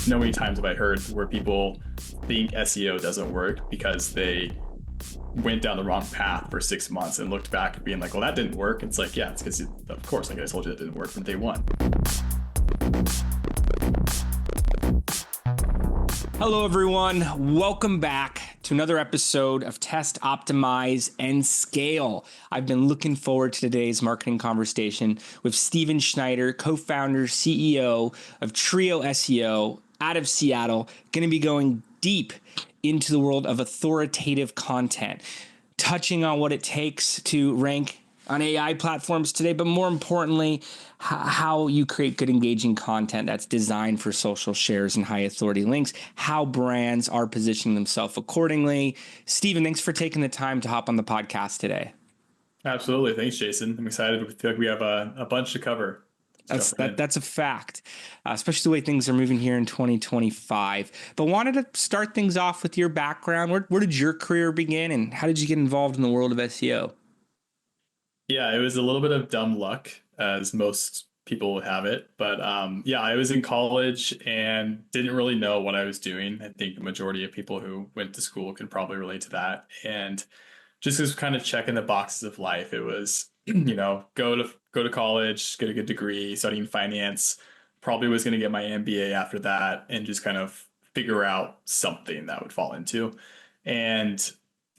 know many times have I heard where people think SEO doesn't work because they went down the wrong path for 6 months and looked back being like, well, that didn't work. It's like, yeah, it's because, of course, like I told you, that didn't work from day one. Hello, everyone. Welcome back to another episode of Test, Optimize, and Scale. I've been looking forward to today's marketing conversation with Steven Schneider, co-founder, CEO of Trio SEO out of Seattle. Going to be going deep into the world of authoritative content, touching on what it takes to rank on AI platforms today, but more importantly, how you create good engaging content that's designed for social shares and high authority links, how brands are positioning themselves accordingly. Steven, thanks for taking the time to hop on the podcast today. Absolutely. Thanks, Jason. I'm excited. We feel like we have a bunch to cover. That's a fact, especially the way things are moving here in 2025. But wanted to start things off with your background. Where did your career begin and how did you get involved in the world of SEO? Yeah, it was a little bit of dumb luck, as most people would have it. But yeah, I was in college and didn't really know what I was doing. I think the majority of people who went to school can probably relate to that. And just was kind of checking the boxes of life. It was, go to college, get a good degree, studying finance. Probably was going to get my MBA after that, and just kind of figure out something that would fall into. And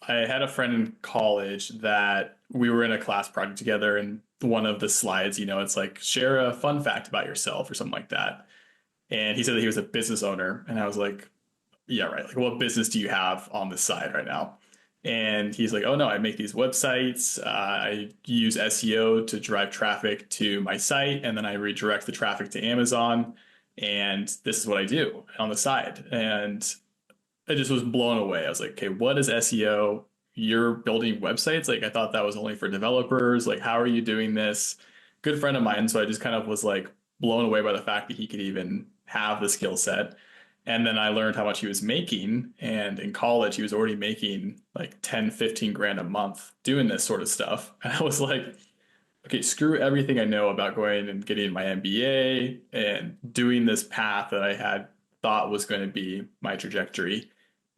I had a friend in college that we were in a class project together, and one of the slides, it's like share a fun fact about yourself or something like that. And he said that he was a business owner, and I was like, yeah, right. Like, what business do you have on the side right now? And he's like, oh no, I make these websites. I use SEO to drive traffic to my site, and then I redirect the traffic to Amazon. And this is what I do on the side. And I just was blown away. I was like, okay, what is SEO? You're building websites? Like, I thought that was only for developers. Like, how are you doing this? Good friend of mine. So I just kind of was like blown away by the fact that he could even have the skill set. And then I learned how much he was making. And in college, he was already making like 10, 15 grand a month doing this sort of stuff. And I was like, okay, screw everything I know about going and getting my MBA and doing this path that I had thought was going to be my trajectory.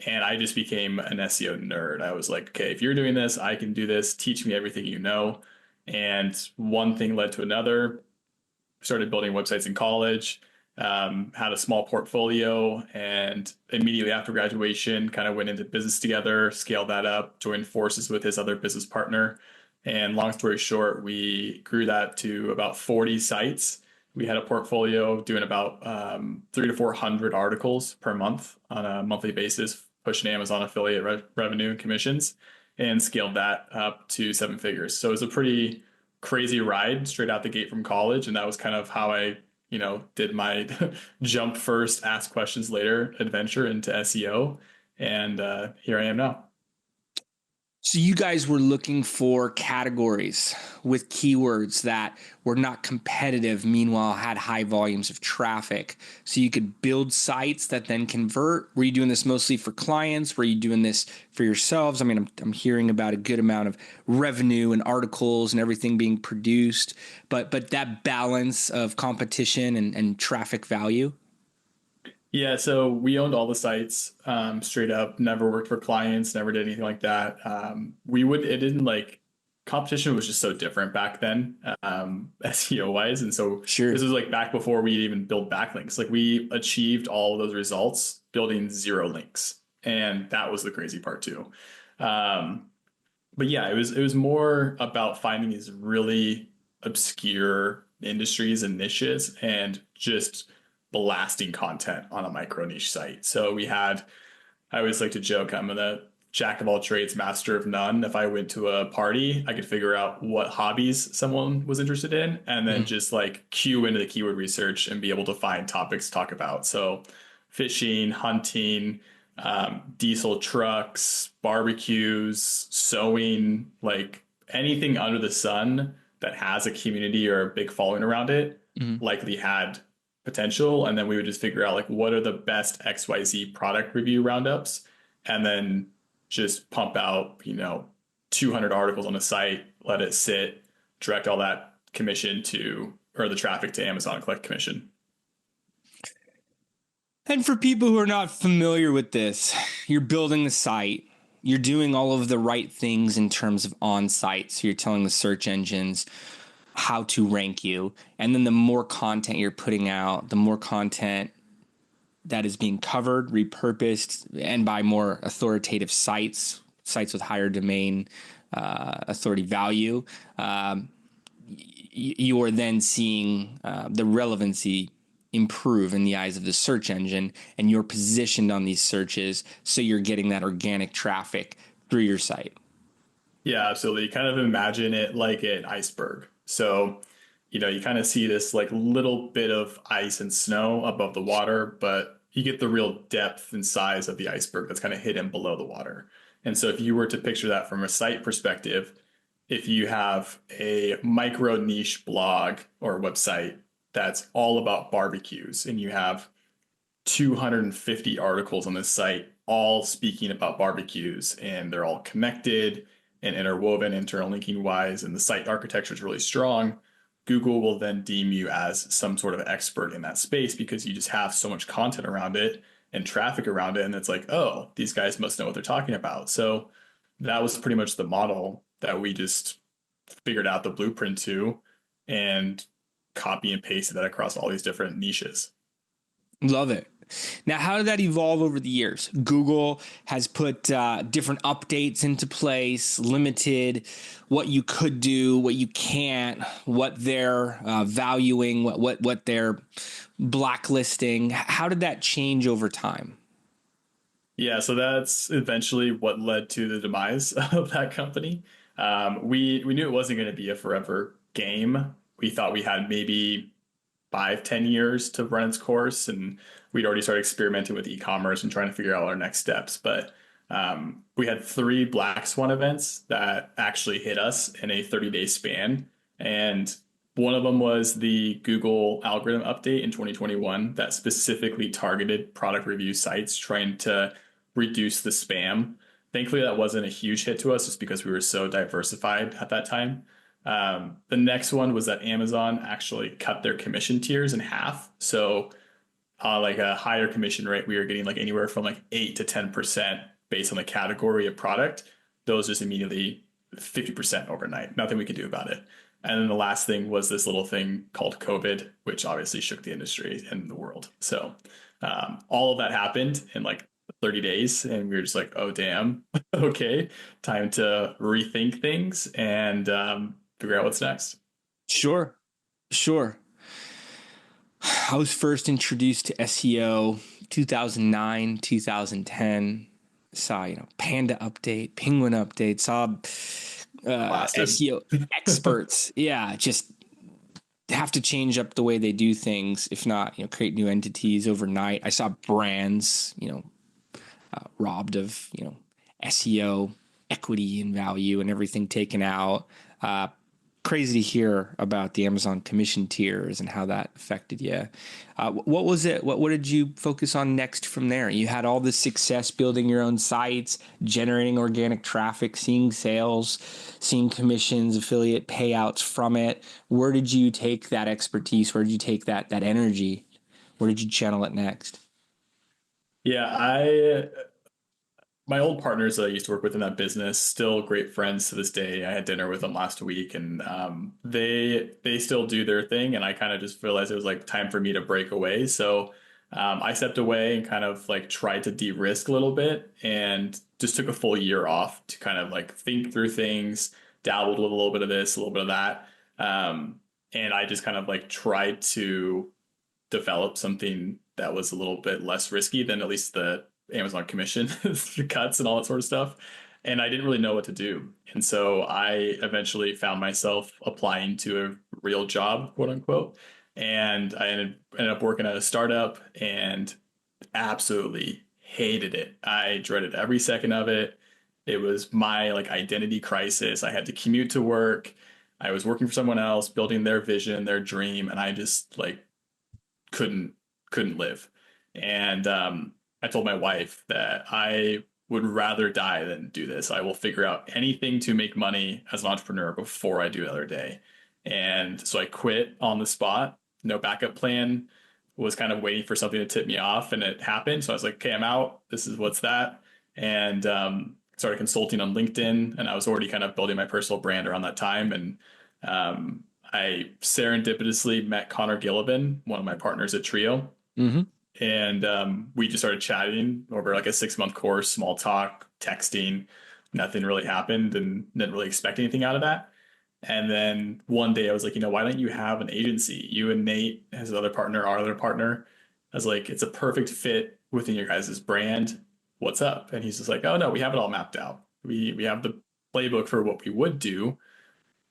And I just became an SEO nerd. I was like, okay, if you're doing this, I can do this. Teach me everything you know. And one thing led to another. Started building websites in college, had a small portfolio, and immediately after graduation, kind of went into business together, scaled that up, joined forces with his other business partner. And long story short, we grew that to about 40 sites. We had a portfolio doing about 300 to 400 articles per month on a monthly basis, pushing Amazon affiliate revenue and commissions, and scaled that up to 7 figures. So it was a pretty crazy ride straight out the gate from college. And that was kind of how I, did my jump first, ask questions later adventure into SEO. And here I am now. So you guys were looking for categories with keywords that were not competitive, meanwhile had high volumes of traffic. So you could build sites that then convert. Were you doing this mostly for clients? Were you doing this for yourselves? I mean, I'm hearing about a good amount of revenue and articles and everything being produced, but that balance of competition and traffic value. Yeah, so we owned all the sites straight up, never worked for clients, never did anything like that. It didn't like, competition was just so different back then, SEO wise. And so Sure. this was like back before we even built backlinks. Like, we achieved all of those results building zero links. And that was the crazy part too. Um, but yeah, it was more about finding these really obscure industries and niches and just blasting content on a micro niche site. So I always like to joke, I'm a jack of all trades, master of none. If I went to a party, I could figure out what hobbies someone was interested in and then just like cue into the keyword research and be able to find topics to talk about. So fishing, hunting, diesel trucks, barbecues, sewing, like anything under the sun that has a community or a big following around it likely had potential. And then we would just figure out like what are the best XYZ product review roundups and then just pump out, 200 articles on a site, let it sit, direct all that commission to, or the traffic to Amazon, collect commission. And for people who are not familiar with this, you're building the site. You're doing all of the right things in terms of on-site. So you're telling the search engines how to rank you. And then the more content you're putting out, the more content that is being covered, repurposed, and by more authoritative sites with higher domain authority value, you are then seeing the relevancy improve in the eyes of the search engine, and you're positioned on these searches, so you're getting that organic traffic through your site. Yeah, absolutely. Kind of imagine it like an iceberg. So, you kind of see this like little bit of ice and snow above the water, but you get the real depth and size of the iceberg that's kind of hidden below the water. And so if you were to picture that from a site perspective, if you have a micro niche blog or website that's all about barbecues and you have 250 articles on this site, all speaking about barbecues, and they're all connected and interwoven, interlinking wise, and the site architecture is really strong. Google will then deem you as some sort of expert in that space because you just have so much content around it and traffic around it. And it's like, oh, these guys must know what they're talking about. So that was pretty much the model that we just figured out the blueprint to and copy and pasted that across all these different niches. Love it. Now, how did that evolve over the years? Google has put different updates into place, limited what you could do, what you can't, what they're valuing, what they're blacklisting. How did that change over time? Yeah, so that's eventually what led to the demise of that company. We knew it wasn't going to be a forever game. We thought we had maybe 5, 10 years to run its course, and we'd already started experimenting with e-commerce and trying to figure out our next steps. But we had three Black Swan events that actually hit us in a 30-day span, and one of them was the Google algorithm update in 2021 that specifically targeted product review sites, trying to reduce the spam. Thankfully, that wasn't a huge hit to us just because we were so diversified at that time. The next one was that Amazon actually cut their commission tiers in half. So, like a higher commission rate, we were getting like anywhere from like 8 to 10% based on the category of product. Those just immediately 50% overnight. Nothing we could do about it. And then the last thing was this little thing called COVID, which obviously shook the industry and the world. So all of that happened in like 30 days. And we were just like, oh, damn. Okay. Time to rethink things and figure out what's next. Sure, sure. I was first introduced to SEO 2009, 2010. Saw, Panda update, Penguin update, saw Blasted. SEO experts. Yeah, just have to change up the way they do things. If not, create new entities overnight. I saw brands, robbed of, SEO equity and value and everything taken out. Crazy to hear about the Amazon commission tiers and how that affected you. What was it? What did you focus on next from there? You had all this success building your own sites, generating organic traffic, seeing sales, seeing commissions, affiliate payouts from it. Where did you take that expertise? Where did you take that energy? Where did you channel it next? Yeah, I my old partners that I used to work with in that business, still great friends to this day. I had dinner with them last week, and they still do their thing. And I kind of just realized it was like time for me to break away. So I stepped away and kind of like tried to de-risk a little bit, and just took a full year off to kind of like think through things, dabbled with a little bit of this, a little bit of that, and I just kind of like tried to develop something that was a little bit less risky than at least the Amazon commission cuts and all that sort of stuff. And I didn't really know what to do. And so I eventually found myself applying to a real job, quote unquote. And I ended up working at a startup and absolutely hated it. I dreaded every second of it. It was my like identity crisis. I had to commute to work. I was working for someone else, building their vision, their dream, and I just like couldn't couldn't live. And I told my wife that I would rather die than do this. I will figure out anything to make money as an entrepreneur before I do the other day. And so I quit on the spot, no backup plan. was kind of waiting for something to tip me off, and it happened. So I was like, okay, I'm out. This is what's that. And started consulting on LinkedIn, and I was already kind of building my personal brand around that time. And I serendipitously met Connor Gillivan, one of my partners at Trio, Mm-hmm. and we just started chatting over like a 6 month course, small talk, texting. Nothing really happened, and didn't really expect anything out of that. And then one day I was like, why don't you have an agency? You and Nate, his other partner, our other partner. I was like, it's a perfect fit within your guys' brand. What's up? And he's just like, oh no, we have it all mapped out. We have the playbook for what we would do.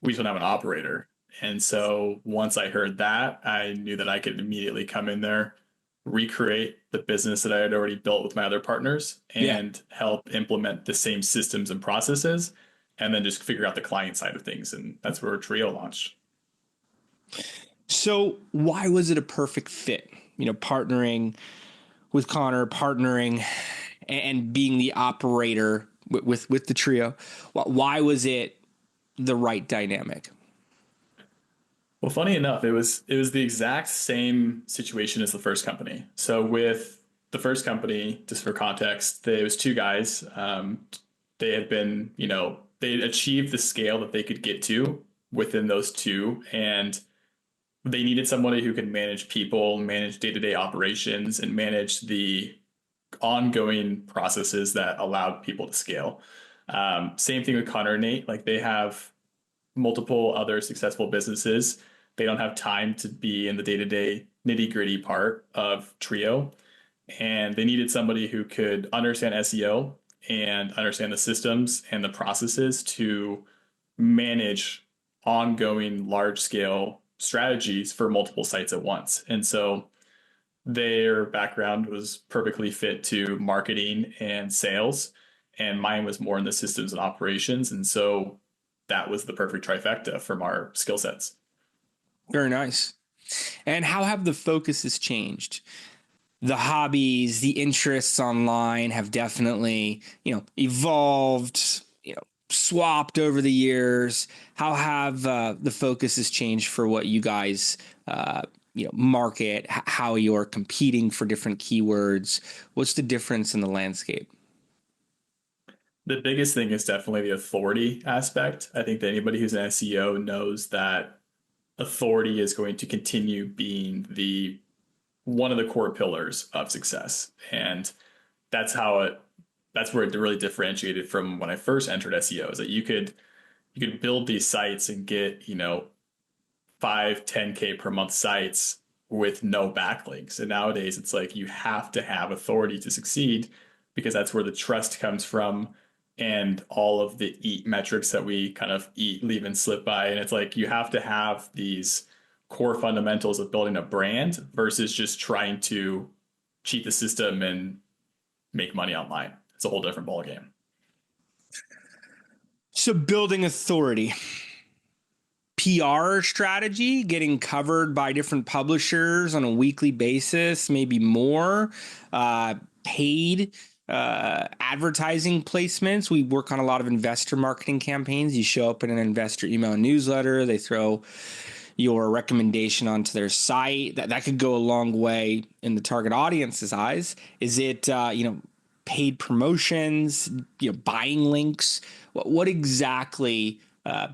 We just don't have an operator. And so once I heard that, I knew that I could immediately come in there, recreate the business that I had already built with my other partners, Yeah. and help implement the same systems and processes, and then just figure out the client side of things. And that's where Trio launched. So why was it a perfect fit? Partnering with Connor, partnering and being the operator with the trio. Why was it the right dynamic? Well, funny enough, it was the exact same situation as the first company. So with the first company, just for context, there was two guys. They had been, they had achieved the scale that they could get to within those two, and they needed somebody who could manage people, manage day-to-day operations, and manage the ongoing processes that allowed people to scale. Same thing with Connor and Nate. Like they have multiple other successful businesses. They don't have time to be in the day to day nitty gritty part of Trio. And they needed somebody who could understand SEO and understand the systems and the processes to manage ongoing large scale strategies for multiple sites at once. And so their background was perfectly fit to marketing and sales, and mine was more in the systems and operations. And so that was the perfect trifecta from our skill sets. Very nice. And how have the focuses changed? The hobbies, the interests online have definitely, evolved, swapped over the years. How have the focuses changed for what you guys, market? How you're competing for different keywords? What's the difference in the landscape? The biggest thing is definitely the authority aspect. I think that anybody who's an SEO knows that authority is going to continue being the one of the core pillars of success. And that's how it that's where it really differentiated from when I first entered SEO, is that you could build these sites and get, 5, 10K per month sites with no backlinks. And nowadays it's like you have to have authority to succeed, because that's where the trust comes from, and all of the eat metrics that we kind of eat, leave, and slip by. And it's like you have to have these core fundamentals of building a brand versus just trying to cheat the system and make money online. It's a whole different ballgame. So building authority. PR strategy, getting covered by different publishers on a weekly basis, maybe more, paid advertising placements. We work on a lot of investor marketing campaigns. You show up in an investor email newsletter, they throw your recommendation onto their site. That could go a long way in the target audience's eyes. Is it, paid promotions, buying links? What exactly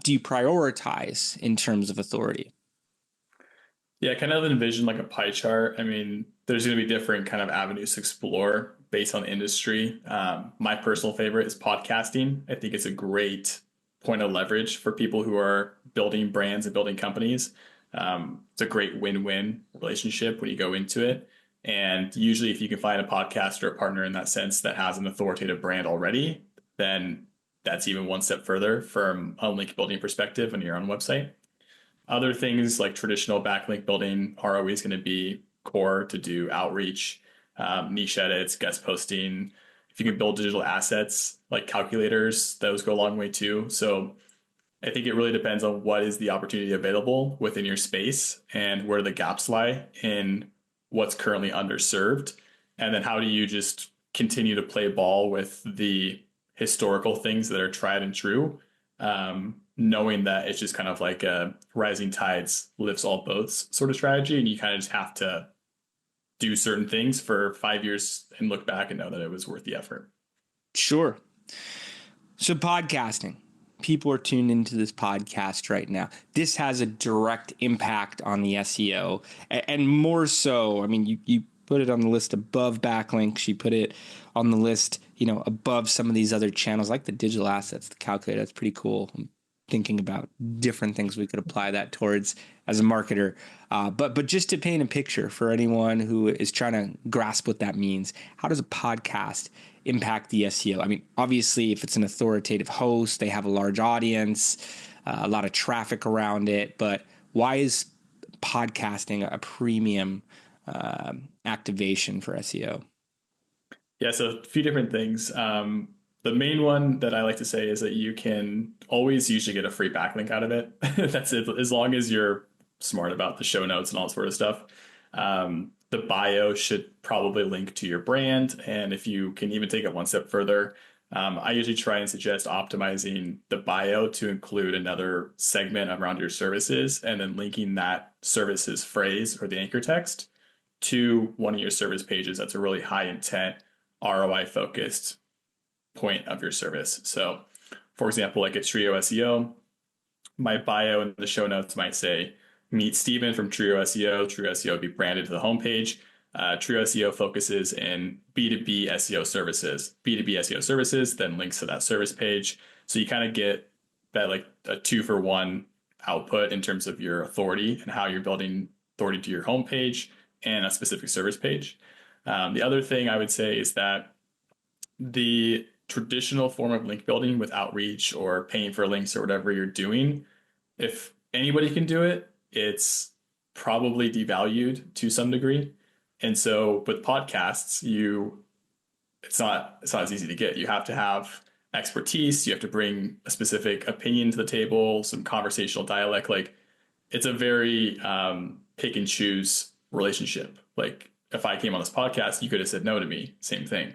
do you prioritize in terms of authority? Yeah, I kind of envision like a pie chart. I mean, there's going to be different kind of avenues to explore based on industry. My personal favorite is podcasting. I think it's a great point of leverage for people who are building brands and building companies. It's a great win-win relationship when you go into it. And usually, if you can find a podcaster or partner in that sense that has an authoritative brand already, then that's even one step further from a link building perspective on your own website. Other things like traditional backlink building are always going to be core to do outreach, niche edits, guest posting. If you can build digital assets like calculators, those go a long way too. So I think it really depends on what is the opportunity available within your space and where the gaps lie in what's currently underserved. And then how do you just continue to play ball with the historical things that are tried and true, knowing that it's just kind of like a rising tides lifts all boats sort of strategy. And you kind of just have to do certain things for 5 years and look back and know that it was worth the effort. Sure. So podcasting, people are tuned into this podcast right now. This has a direct impact on the SEO, and more so. I mean, you put it on the list above backlinks. You put it on the list, above some of these other channels like the digital assets, the calculator. That's pretty cool. I'm thinking about different things we could apply that towards as a marketer. But just to paint a picture for anyone who is trying to grasp what that means, how does a podcast impact the SEO? I mean, obviously, if it's an authoritative host, they have a large audience, a lot of traffic around it. But why is podcasting a premium activation for SEO? Yeah, so a few different things. The main one that I like to say is that you can always usually get a free backlink out of it. That's it, as long as you're smart about the show notes and all sort of stuff. The bio should probably link to your brand. And if you can even take it one step further, I usually try and suggest optimizing the bio to include another segment around your services and then linking that services phrase or the anchor text to one of your service pages that's a really high intent ROI focused point of your service. So, for example, like at Trio SEO, my bio in the show notes might say, meet Steven from Trio SEO. Trio SEO would be branded to the homepage. Trio SEO focuses in B2B SEO services. B2B SEO services, then links to that service page. So you kind of get that like a 2-for-1 output in terms of your authority and how you're building authority to your homepage and a specific service page. The other thing I would say is that the traditional form of link building with outreach or paying for links or whatever you're doing, if anybody can do it, it's probably devalued to some degree. And so with podcasts, it's not as easy to get. You have to have expertise, you have to bring a specific opinion to the table, some conversational dialect. Like it's a very pick and choose relationship. Like if I came on this podcast, you could have said no to me, same thing.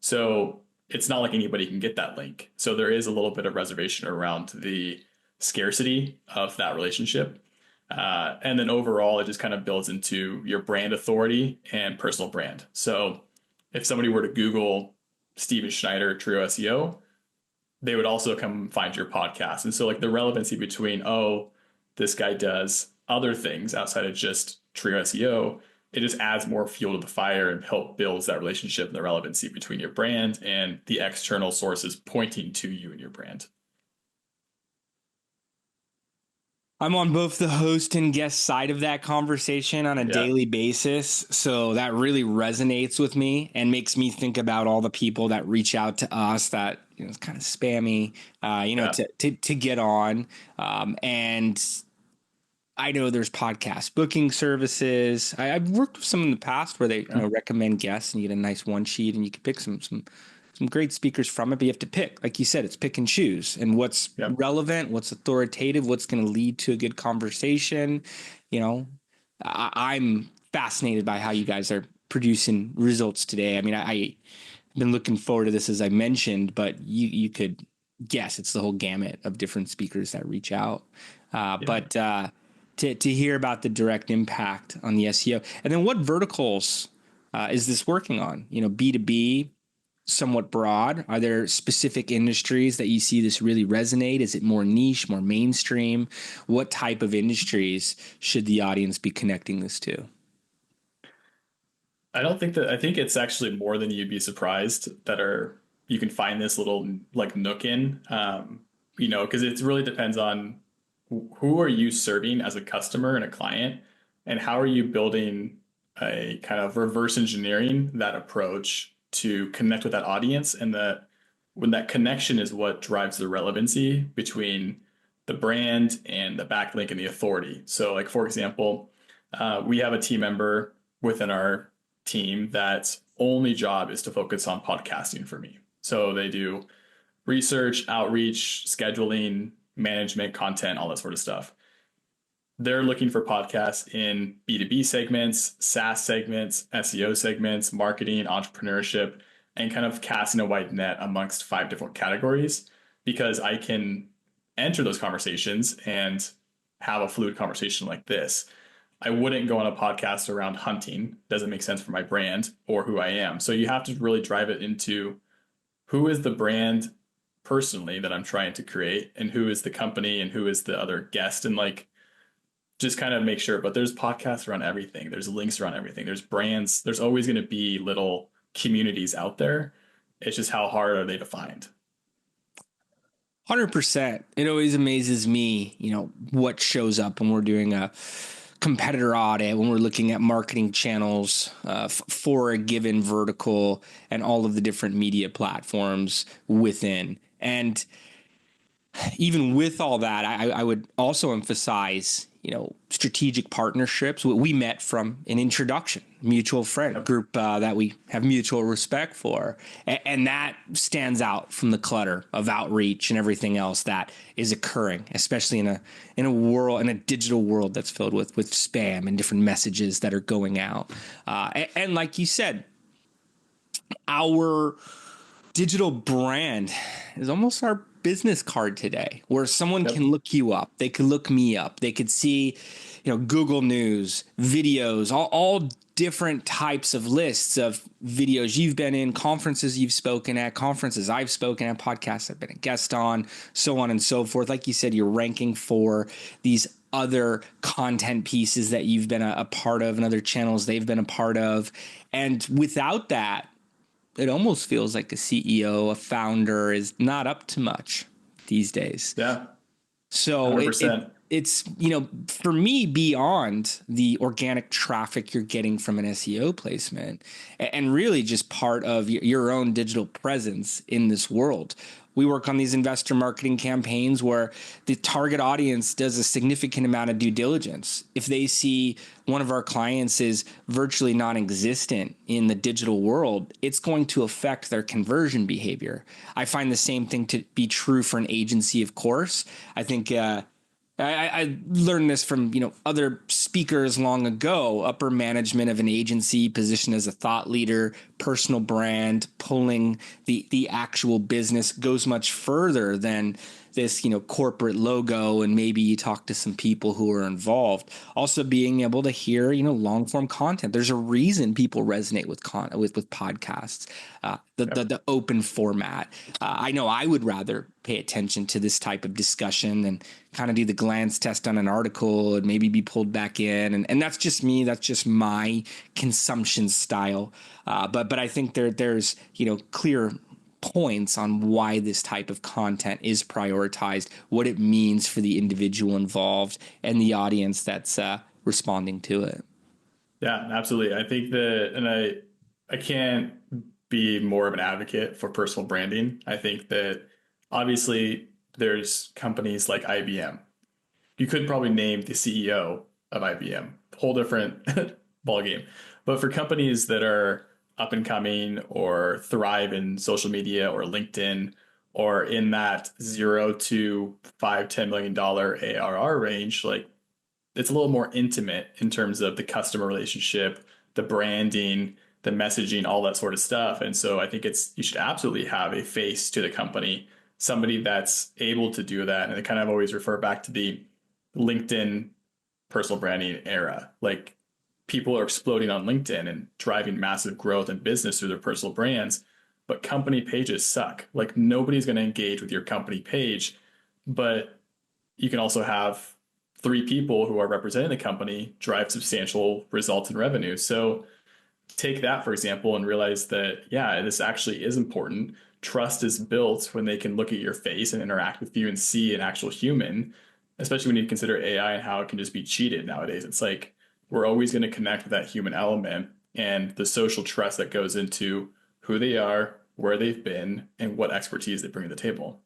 So it's not like anybody can get that link. So there is a little bit of reservation around the scarcity of that relationship. And then overall, it just kind of builds into your brand authority and personal brand. So if somebody were to Google Steven Schneider, Trio SEO, they would also come find your podcast. And so like the relevancy between, oh, this guy does other things outside of just Trio SEO, it just adds more fuel to the fire and help builds that relationship and the relevancy between your brand and the external sources pointing to you and your brand. I'm on both the host and guest side of that conversation on a Yeah. daily basis. So that really resonates with me and makes me think about all the people that reach out to us that, it's kind of spammy, Yeah. to get on. And I know there's podcast booking services. I've worked with some in the past where they recommend guests and you get a nice one sheet and you can pick some great speakers from it, but you have to pick. Like you said, it's pick and choose. And what's relevant, what's authoritative, what's going to lead to a good conversation. I'm fascinated by how you guys are producing results today. I mean, I've been looking forward to this, as I mentioned, but you could guess it's the whole gamut of different speakers that reach out. But to hear about the direct impact on the SEO, and then what verticals is this working on? B2B, somewhat broad. Are there specific industries that you see this really resonate? Is it more niche, more mainstream? What type of industries should the audience be connecting this to? I think it's actually more than you'd be surprised you can find this little like nook in, because it really depends on who are you serving as a customer and a client, and how are you building a kind of reverse engineering that approach to connect with that audience, and that when that connection is what drives the relevancy between the brand and the backlink and the authority. So, like for example, we have a team member within our team that's only job is to focus on podcasting for me. So they do research, outreach, scheduling, management, content, all that sort of stuff. They're looking for podcasts in B2B segments, SaaS segments, SEO segments, marketing, entrepreneurship, and kind of casting a wide net amongst 5 different categories, because I can enter those conversations and have a fluid conversation like this. I wouldn't go on a podcast around hunting. Doesn't make sense for my brand or who I am. So you have to really drive it into who is the brand personally that I'm trying to create, and who is the company, and who is the other guest, and like just kind of make sure. But there's podcasts around everything. There's links around everything. There's brands. There's always going to be little communities out there. It's just how hard are they to find? 100%. It always amazes me, what shows up when we're doing a competitor audit, when we're looking at marketing channels for a given vertical and all of the different media platforms within. And even with all that, I would also emphasize, strategic partnerships. We met from an introduction, mutual friend group that we have mutual respect for, and that stands out from the clutter of outreach and everything else that is occurring, especially in a digital world that's filled with spam and different messages that are going out. And like you said, our digital brand is almost our business card today, where someone can look you up, they could look me up, they could see, Google News, videos, all different types of lists of videos you've been in, conferences you've spoken at, conferences I've spoken at, podcasts I've been a guest on, so on and so forth. Like you said, you're ranking for these other content pieces that you've been a part of and other channels they've been a part of. And without that, it almost feels like a CEO, a founder is not up to much these days. Yeah, So 100%. it's, for me, beyond the organic traffic you're getting from an SEO placement and really just part of your own digital presence in this world. We work on these investor marketing campaigns where the target audience does a significant amount of due diligence. If they see one of our clients is virtually non-existent in the digital world, it's going to affect their conversion behavior. I find the same thing to be true for an agency, of course. I think I learned this from other speakers long ago. Upper management of an agency positioned as a thought leader, personal brand, pulling the actual business goes much further than this corporate logo. And maybe you talk to some people who are involved. Also being able to hear long form content. There's a reason people resonate with with podcasts. The open format. I know I would rather pay attention to this type of discussion and kind of do the glance test on an article and maybe be pulled back in. And that's just me. That's just my consumption style. But I think there's clear points on why this type of content is prioritized, what it means for the individual involved and the audience that's responding to it. Yeah, absolutely. I think that, and I can't be more of an advocate for personal branding. I think that obviously there's companies like IBM. You could probably name the CEO of IBM, whole different ballgame. But for companies that are up and coming or thrive in social media or LinkedIn or in that 0 to $5-10 million ARR range, like it's a little more intimate in terms of the customer relationship, the branding, the messaging, all that sort of stuff. And so I think you should absolutely have a face to the company, somebody that's able to do that. And I kind of always refer back to the LinkedIn personal branding era. Like people are exploding on LinkedIn and driving massive growth and business through their personal brands, but company pages suck. Like nobody's going to engage with your company page, but you can also have 3 people who are representing the company drive substantial results in revenue. So take that, for example, and realize that, yeah, this actually is important. Trust is built when they can look at your face and interact with you and see an actual human, especially when you consider AI and how it can just be cheated nowadays. It's like we're always going to connect with that human element and the social trust that goes into who they are, where they've been, and what expertise they bring to the table.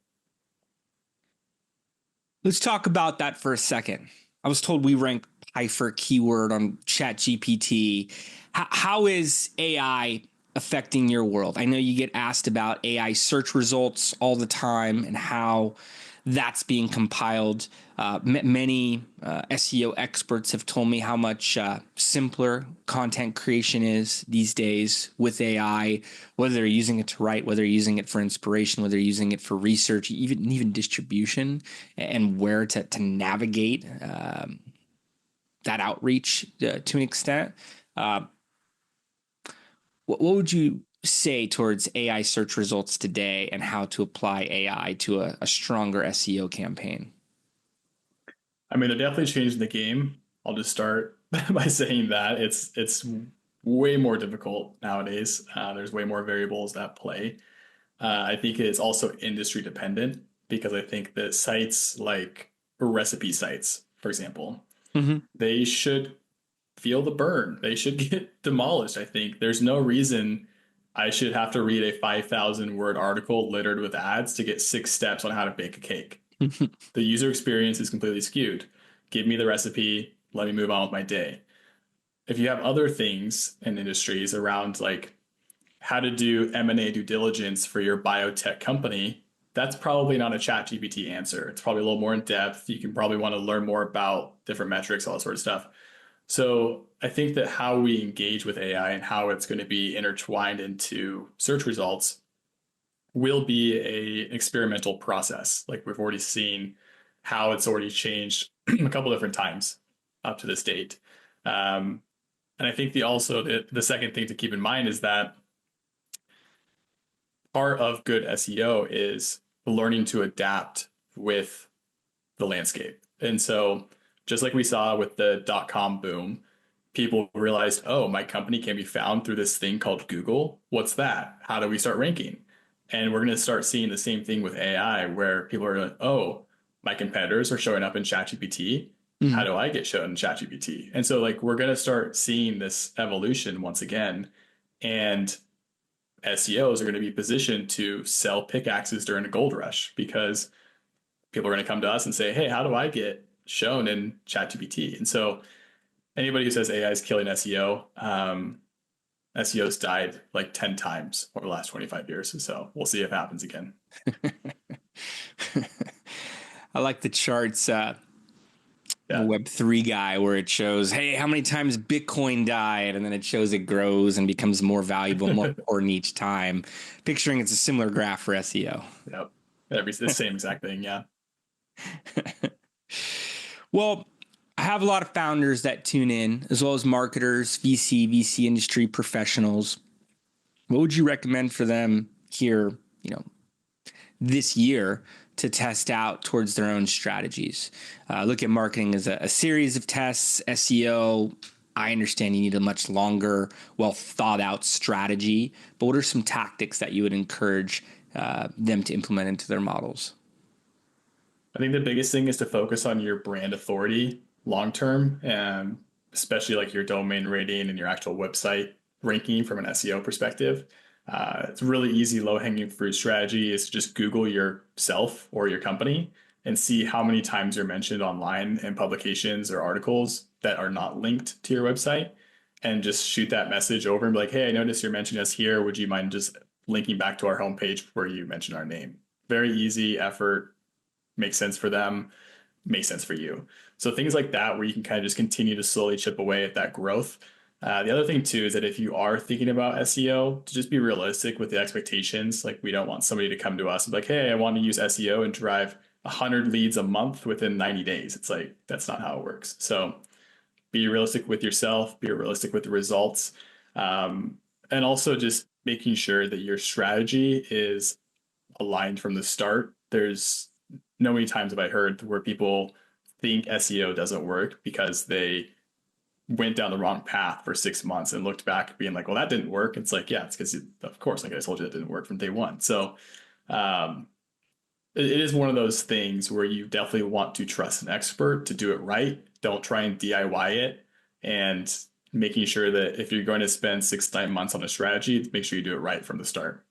Let's talk about that for a second. I was told we rank high for a keyword on ChatGPT. How is AI affecting your world? I know you get asked about AI search results all the time and how that's being compiled. Many SEO experts have told me how much simpler content creation is these days with AI, whether they're using it to write, whether they're using it for inspiration, whether they're using it for research, even distribution and where to navigate that outreach to an extent. What would you say towards AI search results today and how to apply AI to a stronger SEO campaign? I mean, they're definitely changing the game. I'll just start by saying that it's way more difficult nowadays. There's way more variables at play. I think it's also industry dependent because I think that sites like recipe sites, for example, Mm-hmm. they should feel the burn. They should get demolished. I think there's no reason I should have to read a 5,000 word article littered with ads to get 6 steps on how to bake a cake. The user experience is completely skewed. Give me the recipe, let me move on with my day. If you have other things in industries around like how to do M&A due diligence for your biotech company, that's probably not a chat GPT answer. It's probably a little more in depth. You can probably want to learn more about different metrics, all that sort of stuff. So I think that how we engage with AI and how it's going to be intertwined into search results will be a experimental process. Like we've already seen how it's already changed a couple different times up to this date. And I think the second thing to keep in mind is that part of good SEO is learning to adapt with the landscape. And so just like we saw with the .com boom, people realized, oh, my company can be found through this thing called Google. What's that? How do we start ranking? And we're going to start seeing the same thing with AI where people are like, oh, my competitors are showing up in ChatGPT. How do I get shown in ChatGPT? And so like we're going to start seeing this evolution once again. And SEOs are going to be positioned to sell pickaxes during a gold rush because people are going to come to us and say, hey, how do I get shown in ChatGPT? And so anybody who says AI is killing SEO, SEO's died like 10 times over the last 25 years. So we'll see if it happens again. I like the charts. Yeah. Web3 guy where it shows, hey, how many times Bitcoin died, and then it shows it grows and becomes more valuable, more important each time. Picturing it's a similar graph for SEO. Yep. The same exact thing. Yeah. Well, I have a lot of founders that tune in, as well as marketers, VC industry professionals. What would you recommend for them here, this year to test out towards their own strategies? Look at marketing as a series of tests. SEO, I understand you need a much longer, well thought out strategy, but what are some tactics that you would encourage them to implement into their models? I think the biggest thing is to focus on your brand authority long term, and especially like your domain rating and your actual website ranking from an SEO perspective. It's really easy, low hanging fruit strategy is to just Google yourself or your company and see how many times you're mentioned online in publications or articles that are not linked to your website, and just shoot that message over and be like, hey, I noticed you're mentioning us here. Would you mind just linking back to our homepage where you mentioned our name? Very easy effort, makes sense for them, makes sense for you. So things like that, where you can kind of just continue to slowly chip away at that growth. The other thing too is that if you are thinking about SEO, to just be realistic with the expectations. Like we don't want somebody to come to us and be like, hey, I want to use SEO and drive 100 leads a month within 90 days. It's like, that's not how it works. So be realistic with yourself, be realistic with the results. And also just making sure that your strategy is aligned from the start. There's no many times have I heard where people think SEO doesn't work because they went down the wrong path for 6 months and looked back being like, well, that didn't work. It's like, yeah, it's because, of course, like I told you, that didn't work from day one. So it is one of those things where you definitely want to trust an expert to do it right. Don't try and DIY it. And making sure that if you're going to spend 6 to 9 months on a strategy, make sure you do it right from the start.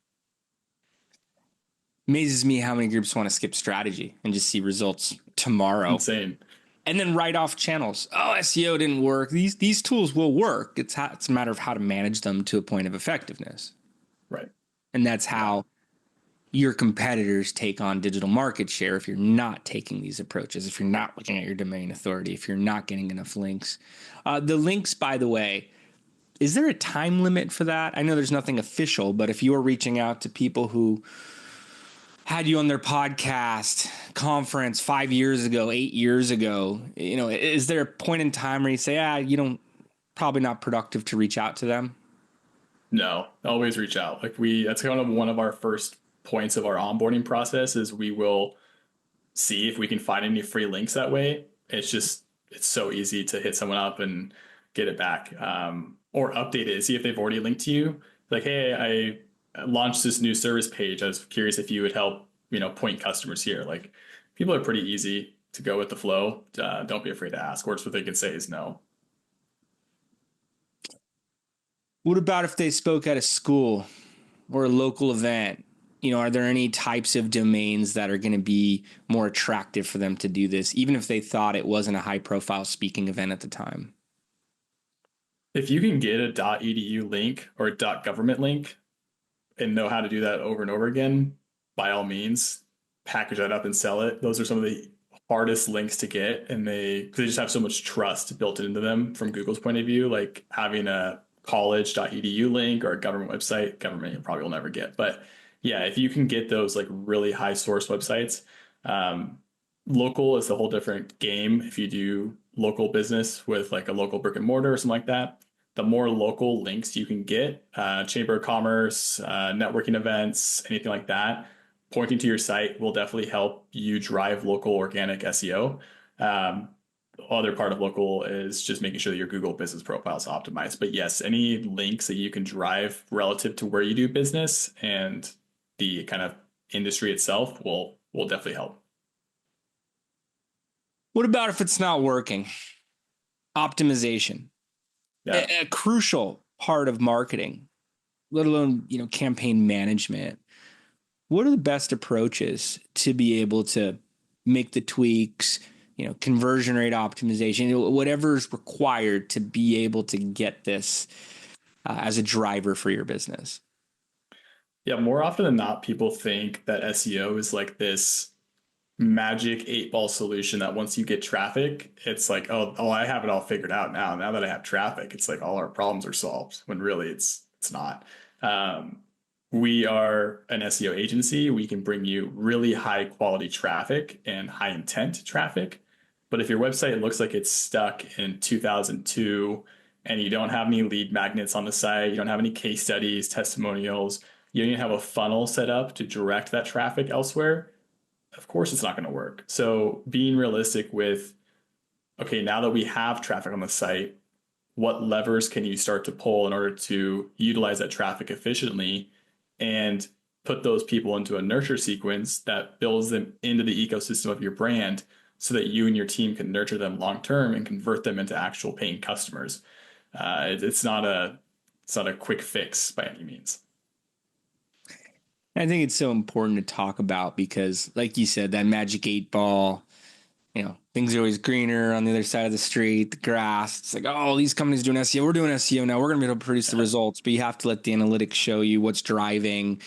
Amazes me how many groups want to skip strategy and just see results tomorrow. Insane. And then write off channels. Oh, SEO didn't work. These tools will work. It's a matter of how to manage them to a point of effectiveness. Right. And that's how your competitors take on digital market share if you're not taking these approaches, if you're not looking at your domain authority, if you're not getting enough links. The links, by the way, is there a time limit for that? I know there's nothing official, but if you are reaching out to people who had you on their podcast, conference 5 years ago, 8 years ago, is there a point in time where you say, you don't, probably not productive to reach out to them? No, always reach out. That's kind of one of our first points of our onboarding process is we will see if we can find any free links that way. It's so easy to hit someone up and get it back, or update it, see if they've already linked to you. Like, hey, I launched this new service page. I was curious if you would help, point customers here. Like, people are pretty easy to go with the flow. Don't be afraid to ask. Worst what they can say is no. What about if they spoke at a school or a local event? Are there any types of domains that are going to be more attractive for them to do this, even if they thought it wasn't a high profile speaking event at the time? If you can get a .edu link or a .government link and know how to do that over and over again, by all means, package that up and sell it. Those are some of the hardest links to get, and they just have so much trust built into them from Google's point of view. Like having a college.edu link or a government website, government you probably will never get. But yeah, if you can get those like really high source websites, local is a whole different game. If you do local business with like a local brick and mortar or something like that, the more local links you can get, Chamber of Commerce, networking events, anything like that, pointing to your site will definitely help you drive local organic SEO. Other part of local is just making sure that your Google business profile is optimized. But yes, any links that you can drive relative to where you do business and the kind of industry itself will definitely help. What about if it's not working? Optimization, Yeah. a crucial part of marketing, let alone, campaign management. What are the best approaches to be able to make the tweaks, conversion rate optimization, whatever is required to be able to get this as a driver for your business? Yeah, more often than not, people think that SEO is like this magic 8 ball solution that once you get traffic, it's like, oh, I have it all figured out now. Now that I have traffic, it's like all our problems are solved. When really it's not. We are an SEO agency. We can bring you really high quality traffic and high intent traffic. But if your website looks like it's stuck in 2002 and you don't have any lead magnets on the site, you don't have any case studies, testimonials, you don't even have a funnel set up to direct that traffic elsewhere, of course it's not going to work. So being realistic with, okay, now that we have traffic on the site, what levers can you start to pull in order to utilize that traffic efficiently and put those people into a nurture sequence that builds them into the ecosystem of your brand so that you and your team can nurture them long term and convert them into actual paying customers. It's not a quick fix by any means. I think it's so important to talk about because, like you said, that magic 8 ball, things are always greener on the other side of the street, the grass. It's like, oh, these companies doing SEO. We're doing SEO now. We're going to be able to produce the results, but you have to let the analytics show you what's driving,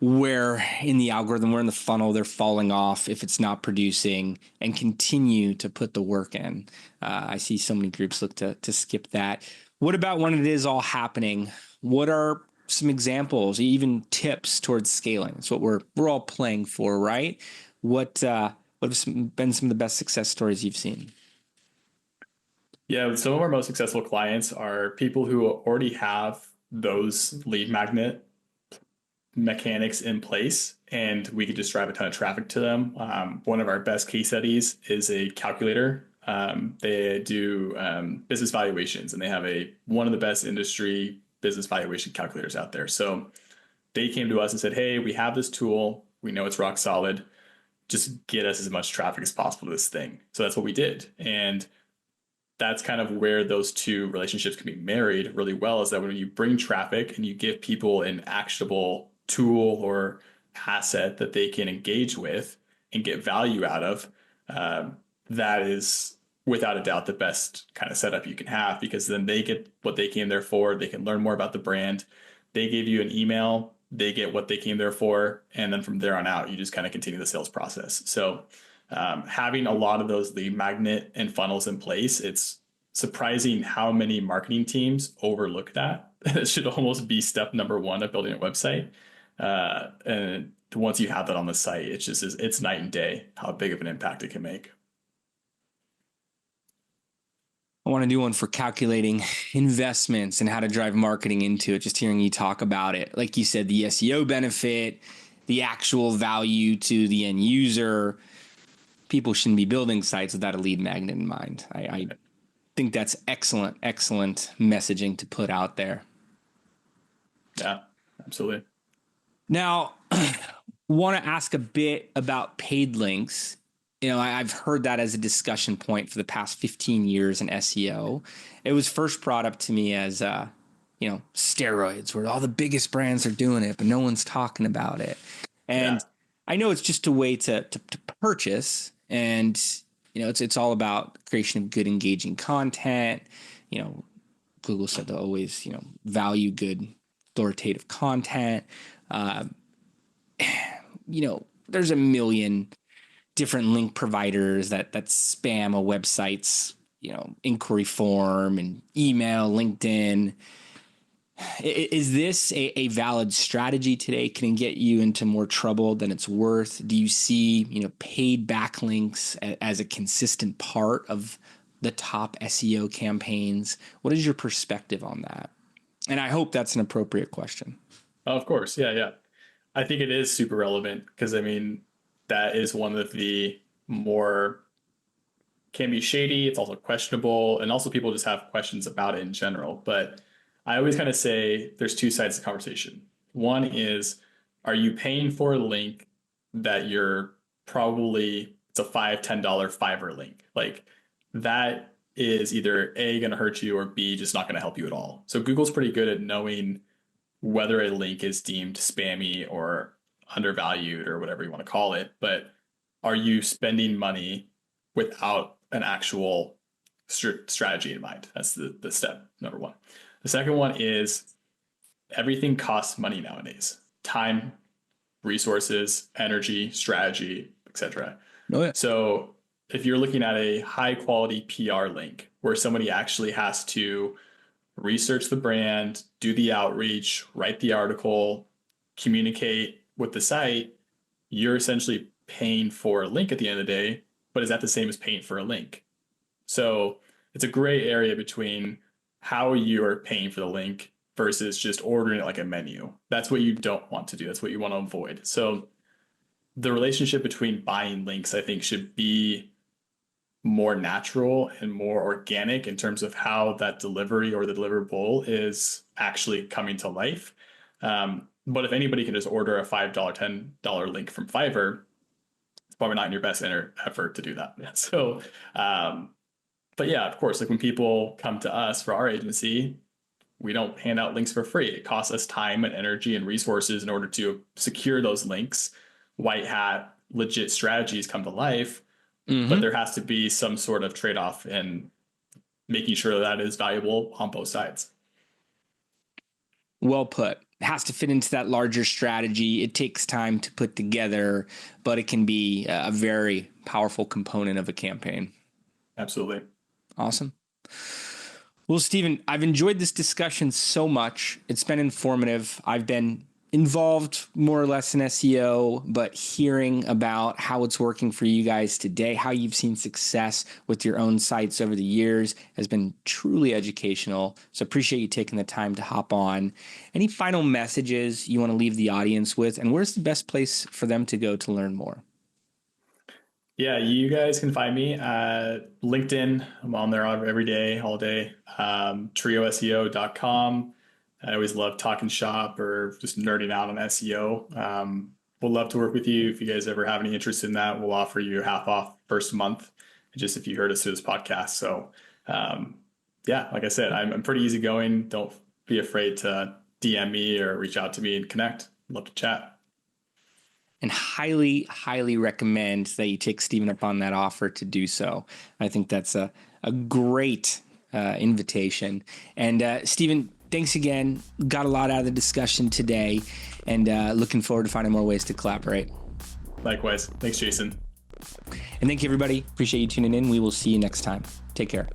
where in the algorithm, where in the funnel they're falling off if it's not producing, and continue to put the work in. I see so many groups look to skip that. What about when it is all happening? What are some examples, even tips towards scaling? It's what we're all playing for, right? What have been some of the best success stories you've seen? Yeah, some of our most successful clients are people who already have those lead magnet mechanics in place, and we could just drive a ton of traffic to them. One of our best case studies is a calculator. They do business valuations, and they have one of the best industry business valuation calculators out there. So they came to us and said, "Hey, we have this tool. We know it's rock solid. Just get us as much traffic as possible to this thing." So that's what we did, and that's kind of where those two relationships can be married really well, is that when you bring traffic and you give people an actionable tool or asset that they can engage with and get value out of, that is without a doubt the best kind of setup you can have, because then they get what they came there for. They can learn more about the brand. They gave you an email, they get what they came there for. And then from there on out, you just kind of continue the sales process. So having a lot of those lead magnet and funnels in place, it's surprising how many marketing teams overlook that. It should almost be step number one of building a website. And once you have that on the site, it's night and day how big of an impact it can make. I want to do one for calculating investments and how to drive marketing into it. Just hearing you talk about it. Like you said, the SEO benefit, the actual value to the end user. People shouldn't be building sites without a lead magnet in mind. I think that's excellent messaging to put out there. Yeah, absolutely. Now, want to ask a bit about paid links. I've heard that as a discussion point for the past 15 years in SEO. It was first brought up to me as, steroids, where all the biggest brands are doing it, but no one's talking about it. And I know it's just a way to purchase, and it's all about creation of good, engaging content. Google said they'll always value good, authoritative content. There's a million different link providers that spam a website's inquiry form and email, LinkedIn. Is this a valid strategy today? Can it get you into more trouble than it's worth? Do you see paid backlinks as a consistent part of the top SEO campaigns? What is your perspective on that? And I hope that's an appropriate question. Of course. Yeah. I think it is super relevant because that is one of the more can be shady. It's also questionable. And also people just have questions about it in general. But I always kind of say there's two sides to the conversation. One is, are you paying for a link that you're probably, it's a $5, $10 Fiverr link. Like that is either A, going to hurt you, or B, just not going to help you at all. So Google's pretty good at knowing whether a link is deemed spammy or undervalued or whatever you want to call it. But are you spending money without an actual strategy in mind? That's the step number one. The second one is everything costs money nowadays. Time, resources, energy, strategy, etc. Oh, yeah. So if you're looking at a high quality PR link where somebody actually has to research the brand, do the outreach, write the article, communicate with the site, you're essentially paying for a link at the end of the day, but is that the same as paying for a link? So it's a gray area between how you are paying for the link versus just ordering it like a menu. That's what you don't want to do. That's what you want to avoid. So the relationship between buying links, I think, should be more natural and more organic in terms of how that delivery or the deliverable is actually coming to life. But if anybody can just order a $5, $10 link from Fiverr, it's probably not in your best effort to do that. So, but yeah, of course, like when people come to us for our agency, we don't hand out links for free. It costs us time and energy and resources in order to secure those links. White hat, legit strategies come to life. But there has to be some sort of trade-off in making sure that is valuable on both sides. Well put. It has to fit into that larger strategy. It takes time to put together, but it can be a very powerful component of a campaign. Absolutely. Awesome. Well, Stephen, I've enjoyed this discussion so much. It's been informative. I've been involved more or less in SEO, but hearing about how it's working for you guys today, how you've seen success with your own sites over the years has been truly educational. So appreciate you taking the time to hop on. Any final messages you want to leave the audience with, and where's the best place for them to go to learn more? Yeah, you guys can find me at LinkedIn. I'm on there every day, all day. TrioSEO.com. I always love talking shop or just nerding out on SEO. We'll love to work with you. If you guys ever have any interest in that, we'll offer you half off first month, just if you heard us through this podcast. So yeah, like I said, I'm pretty easygoing. Don't be afraid to DM me or reach out to me and connect. Love to chat. And highly, highly recommend that you take Stephen up on that offer to do so. I think that's a great invitation. And Stephen, thanks again. Got a lot out of the discussion today, and looking forward to finding more ways to collaborate. Likewise. Thanks, Jason. And thank you, everybody. Appreciate you tuning in. We will see you next time. Take care.